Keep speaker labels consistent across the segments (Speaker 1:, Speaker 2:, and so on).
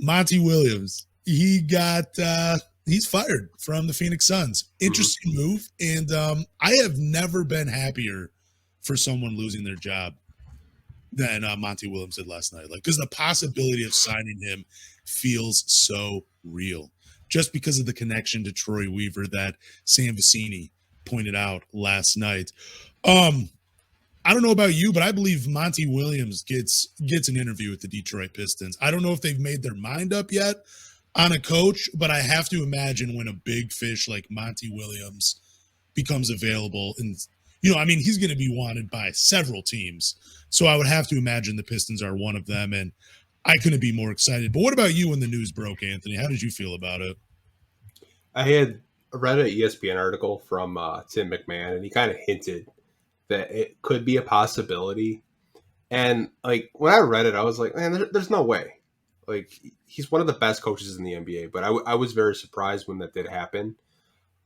Speaker 1: Monty Williams, he's fired from the Phoenix Suns. Interesting move, and I have never been happier for someone losing their job than Monty Williams did last night. Like, because the possibility of signing him feels so real, just because of the connection to Troy Weaver that Sam Vecini pointed out last night. I don't know about you, but I believe Monty Williams gets an interview with the Detroit Pistons. I don't know if they've made their mind up yet on a coach, but I have to imagine when a big fish like Monty Williams becomes available, and he's going to be wanted by several teams. So I would have to imagine the Pistons are one of them, and I couldn't be more excited. But what about you when the news broke, Anthony? How did you feel about it?
Speaker 2: I had read an ESPN article from Tim McMahon, and he kind of hinted that it could be a possibility. And like when I read it, I was like, man, there's no way. Like, he's one of the best coaches in the NBA, but I was very surprised when that did happen.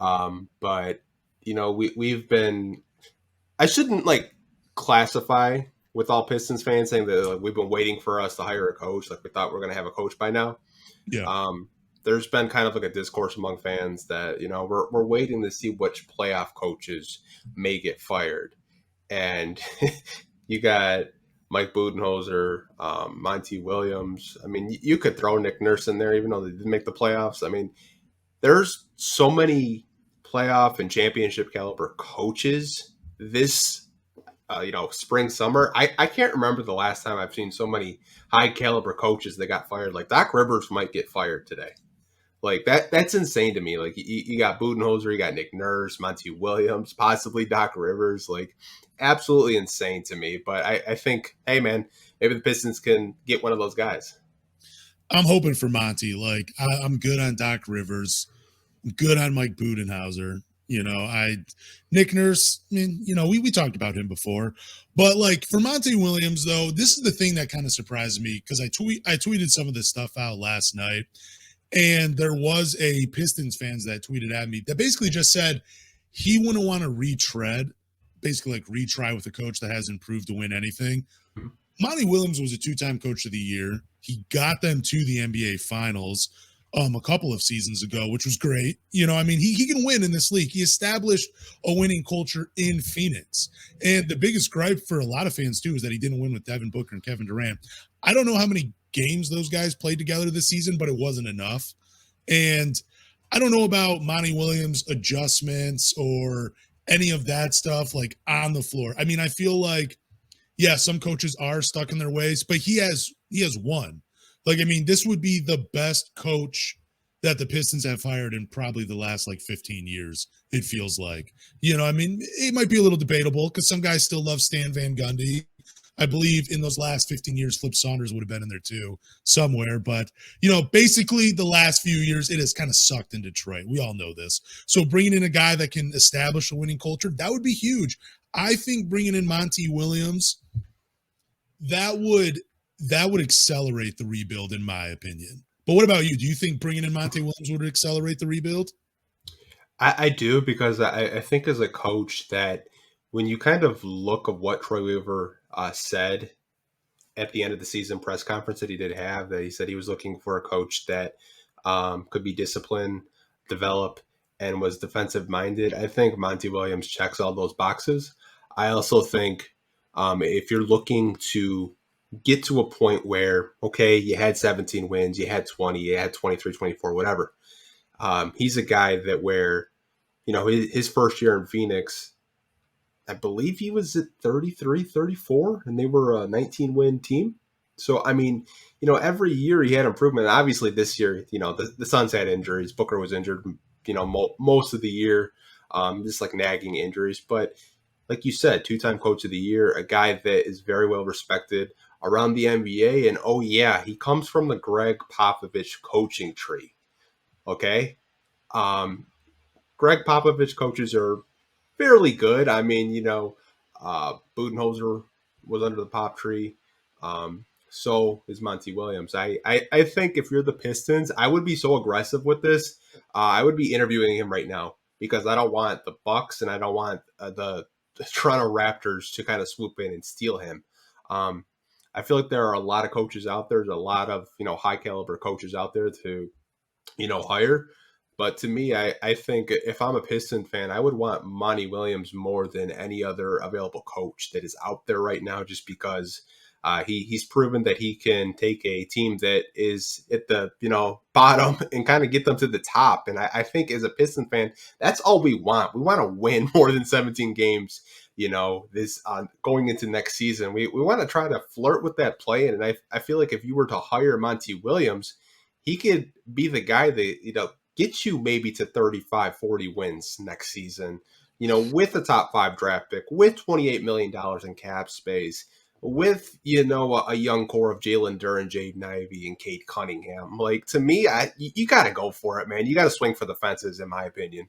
Speaker 2: But we've been, I shouldn't like classify with all Pistons fans saying that we've been waiting for us to hire a coach. Like, we thought we were going to have a coach by now.
Speaker 1: Yeah.
Speaker 2: There's been kind of like a discourse among fans that, we're waiting to see which playoff coaches may get fired. And you got Mike Budenholzer, Monty Williams. I mean, you could throw Nick Nurse in there, even though they didn't make the playoffs. I mean, there's so many playoff and championship caliber coaches this, spring, summer. I can't remember the last time I've seen so many high caliber coaches that got fired. Like, Doc Rivers might get fired today. Like, that's insane to me. Like, you got Budenholzer, you got Nick Nurse, Monty Williams, possibly Doc Rivers. Like, absolutely insane to me. But I think, hey, man, maybe the Pistons can get one of those guys.
Speaker 1: I'm hoping for Monty. Like, I'm good on Doc Rivers. I'm good on Mike Budenholzer. Nick Nurse, I mean, we talked about him before. But, like, for Monty Williams, though, this is the thing that kind of surprised me, because I tweeted some of this stuff out last night. And there was a Pistons fans that tweeted at me that basically just said he wouldn't want to retry with a coach that hasn't proved to win anything. Monty Williams was a 2-time coach of the year. He got them to the NBA Finals a couple of seasons ago, which was great. He can win in this league. He established a winning culture in Phoenix. And the biggest gripe for a lot of fans, too, is that he didn't win with Devin Booker and Kevin Durant. I don't know how many games those guys played together this season, but it wasn't enough. And I don't know about Monty Williams' adjustments or any of that stuff, like, on the floor. I mean, I feel like, yeah, some coaches are stuck in their ways, but he has won. Like, I mean, this would be the best coach that the Pistons have hired in probably the last, 15 years, it feels like. It might be a little debatable because some guys still love Stan Van Gundy. I believe in those last 15 years, Flip Saunders would have been in there too somewhere. But, basically the last few years, it has kind of sucked in Detroit. We all know this. So bringing in a guy that can establish a winning culture, that would be huge. I think bringing in Monty Williams, that would accelerate the rebuild, in my opinion. But what about you? Do you think bringing in Monty Williams would accelerate the rebuild?
Speaker 2: I do, because I think as a coach that when you kind of look at what Troy Weaver said at the end of the season press conference that he did have, that he said he was looking for a coach that could be disciplined, develop, and was defensive minded. I think Monty Williams checks all those boxes. I also think if you're looking to get to a point where, okay, you had 17 wins, you had 20, you had 23, 24, whatever. He's a guy that where, his first year in Phoenix, I believe he was at 33, 34, and they were a 19-win team. So, I mean, every year he had improvement. Obviously, this year, the Suns had injuries. Booker was injured, most of the year, just like nagging injuries. But like you said, 2-time coach of the year, a guy that is very well respected around the NBA. And, oh, yeah, he comes from the Greg Popovich coaching tree. Okay? Greg Popovich coaches are fairly good. I mean, Budenholzer was under the Pop tree. So is Monty Williams. I think if you're the Pistons, I would be so aggressive with this. I would be interviewing him right now, because I don't want the Bucks and I don't want the Toronto Raptors to kind of swoop in and steal him. I feel like there are a lot of coaches out there. There's a lot of, high caliber coaches out there to, hire. But to me, I think if I'm a Piston fan, I would want Monty Williams more than any other available coach that is out there right now, just because he's proven that he can take a team that is at the bottom and kind of get them to the top. And I think as a Piston fan, that's all we want. We want to win more than 17 games. This going into next season, we want to try to flirt with that play. And I feel like if you were to hire Monty Williams, he could be the guy that get you maybe to 35, 40 wins next season, with a top 5 draft pick, with $28 million in cap space, with, a young core of Jalen Duren, Jaden Ivey, and Cade Cunningham. Like, to me, you got to go for it, man. You got to swing for the fences, in my opinion.